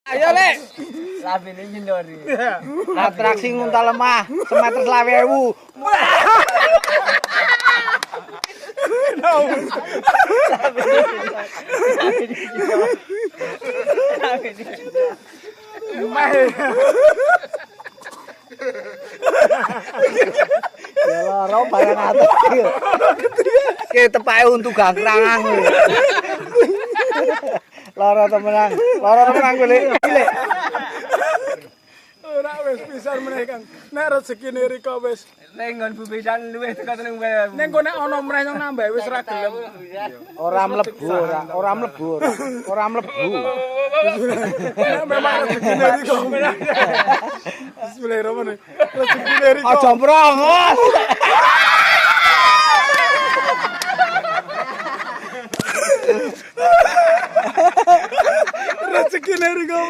Ayo lek. Labine nyendori. Atraksi nguntal lemah semeter 20.000. Ya loro bayan atas. Ki tepake untuk gangkrangan. Loro temenan golek. Ora wis pisan meneh Kang. Nek rezekine Rika wis Ning nggon bubisan luwih teko tenung bae. ning kok nek ana meneh yang nambah wis ra gelem. Ora mlebu. Nek memang rezekine Rika. Bismillahirrahmanirrahim. Rezekine Rika. Aja mrongos. Rezekine Rika.